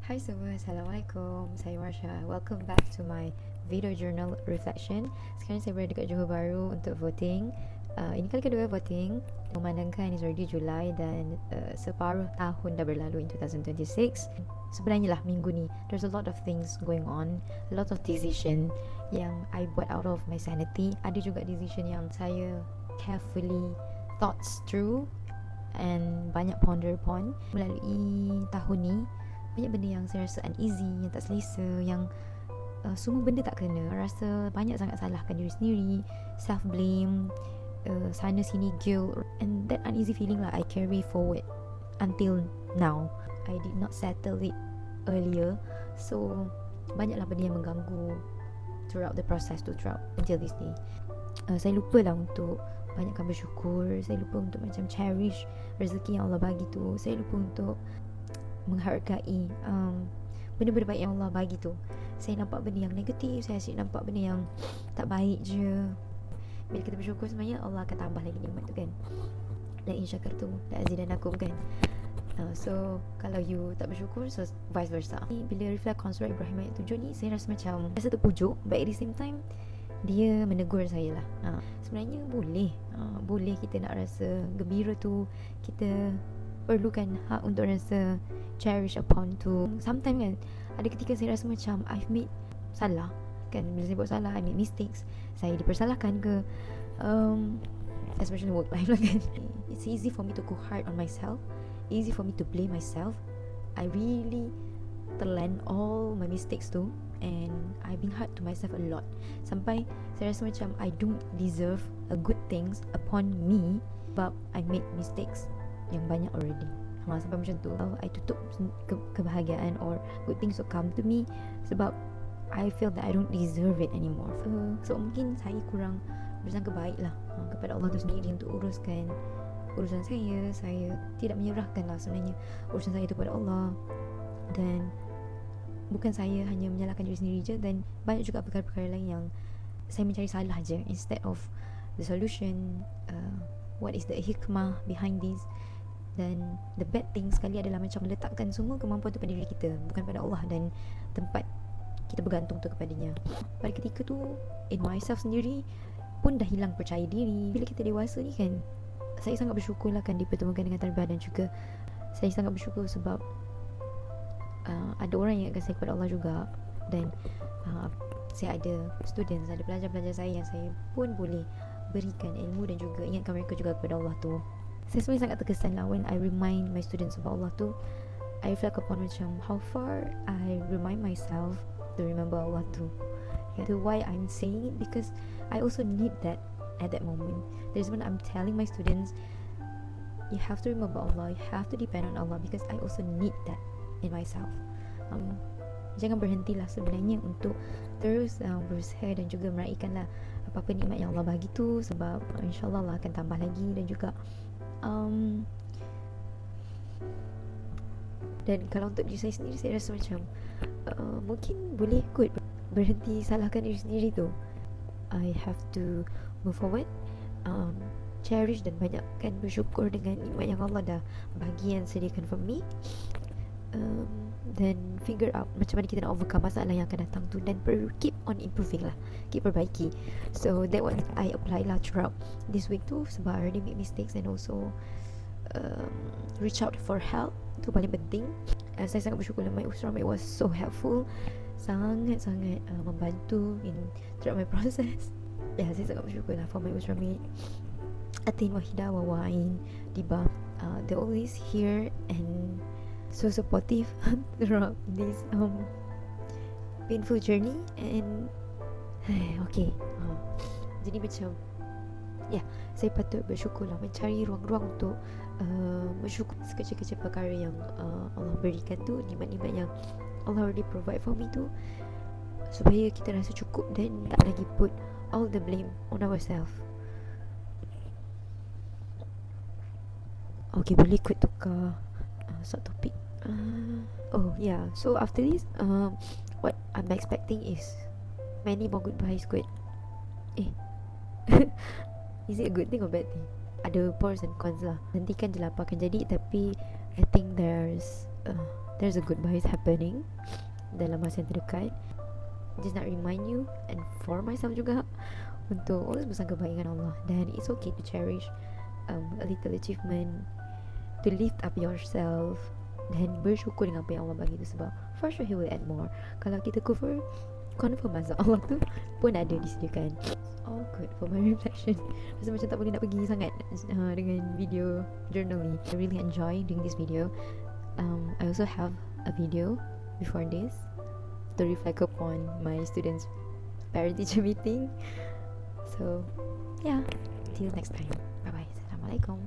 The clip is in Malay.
Hai semua, Assalamualaikum. Saya Marsha. Welcome back to my video journal reflection. Sekarang saya berada dekat Johor Bahru untuk voting. Ini kali kedua voting. Memandangkan it's already Julai dan separuh tahun dah berlalu in 2026. Sebenarnya lah minggu ni there's a lot of things going on, a lot of decision yang I buat out of my sanity. Ada juga decision yang saya carefully thoughts through and banyak ponder upon. Melalui tahun ni banyak benda yang saya rasa uneasy, yang tak selesa, yang semua benda tak kena. Rasa banyak sangat salahkan diri sendiri, self blame, sana sini guilt, and that uneasy feeling lah I carry forward until now. I did not settle it earlier, so banyaklah benda yang mengganggu throughout the process to throughout until this day. Saya lupa lah untuk banyakkan bersyukur. Saya lupa untuk macam cherish rezeki yang Allah bagi tu. Saya lupa untuk menghargai benda-benda baik yang Allah bagi tu. Saya nampak benda yang negatif, saya asyik nampak benda yang tak baik je. Bila kita bersyukur sebenarnya Allah akan tambah lagi nikmat tu kan. La in syakartum la azidanakum kan. So kalau you tak bersyukur, so vice versa. Bila reflect on surah Ibrahim ayat 7 ni, saya rasa macam rasa terpujuk, but at the same time dia menegur saya lah. Sebenarnya boleh kita nak rasa gembira tu. Kita perlukan hak untuk rasa cherish upon tu. Sometimes kan, ada ketika saya rasa macam I've made salah kan. Bila saya buat salah, I make mistakes, saya dipersalahkan ke, especially work life lah kan. It's easy for me to go hard on myself, easy for me to blame myself. I really telan all my mistakes tu, and I've been hard to myself a lot. Sampai saya rasa macam I don't deserve a good things upon me, but I made mistakes yang banyak already. Sampai macam tu I tutup kebahagiaan or good things to come to me sebab I feel that I don't deserve it anymore. So mungkin saya kurang bersangka baik lah kepada Allah tu sendiri untuk uruskan urusan saya. Saya tidak menyerahkan lah sebenarnya urusan saya tu kepada Allah. Dan bukan saya hanya menyalahkan diri sendiri je, dan banyak juga perkara-perkara lain yang saya mencari salah je instead of the solution. What is the hikmah behind this? Dan the bad thing sekali adalah macam meletakkan semua kemampuan tu pada diri kita, bukan pada Allah, dan tempat kita bergantung tu kepadanya. Pada ketika tu in myself sendiri pun dah hilang percaya diri. Bila kita dewasa ni kan, saya sangat bersyukur lah kan dipertemukan dengan tarbiyah, dan juga saya sangat bersyukur sebab ada orang yang ingatkan saya kepada Allah juga. Dan saya ada students, ada pelajar-pelajar saya yang saya pun boleh berikan ilmu dan juga ingatkan mereka juga kepada Allah tu. Saya sebenarnya sangat terkesan lah when I remind my students about Allah tu. I reflect upon macam how far I remind myself to remember Allah tu. Why I'm saying it, because I also need that at that moment. There's when I'm telling my students, you have to remember Allah, you have to depend on Allah, because I also need that in myself. Jangan berhentilah sebenarnya untuk terus berusaha dan juga meraihkanlah apa-apa nikmat yang Allah bagi tu, sebab insyaAllah Allah akan tambah lagi. Dan juga dan kalau untuk diri saya sendiri, saya rasa macam mungkin boleh kot berhenti salahkan diri sendiri tu. I have to move forward, cherish dan banyakkan bersyukur dengan nikmat yang Allah dah bagi, yang sediakan for me, dan figure out macam mana kita nak overcome masalah yang akan datang tu, dan keep on improving lah, keep perbaiki. So that what I apply lah throughout this week tu, sebab I already make mistakes, and also reach out for help. Tu paling penting. Saya sangat bersyukur lah, my usramate was so helpful, sangat-sangat membantu in throughout my process. Saya sangat bersyukur lah for my usramate Atin, Wahida, Wawain, Diba. They're always here and so supportive throughout this painful journey. And okay, jadi macam saya patut bersyukur lah, mencari ruang-ruang untuk bersyukur sekecil-kecil perkara yang Allah berikan tu, nikmat-nikmat yang Allah already provide for me tu, supaya kita rasa cukup dan tak lagi put all the blame on ourselves. Okay, boleh ikut tukar subtopik. So after this, what I'm expecting is many more goodbyes kot. Is it a good thing or bad thing? Ada pros and cons lah. Nantikan je lah apa akan jadi. Tapi I think there's there's a good vibes happening dalam masa yang terdekat. Just nak remind you, and for myself juga, untuk always bersangka baik dengan Allah. Dan it's okay to cherish a little achievement, to lift up yourself, dan bersyukur dengan apa yang Allah bagi tu. Sebab for sure He will add more. Kalau kita kufur, confirm azab Allah tu pun ada disediakan. All good for my reflection. Rasa macam tak boleh nak pergi sangat dengan video journal ni. I really enjoy doing this video. I also have a video before this to reflect upon my students' parent-teacher meeting. So yeah, till next time. Bye bye. Assalamualaikum.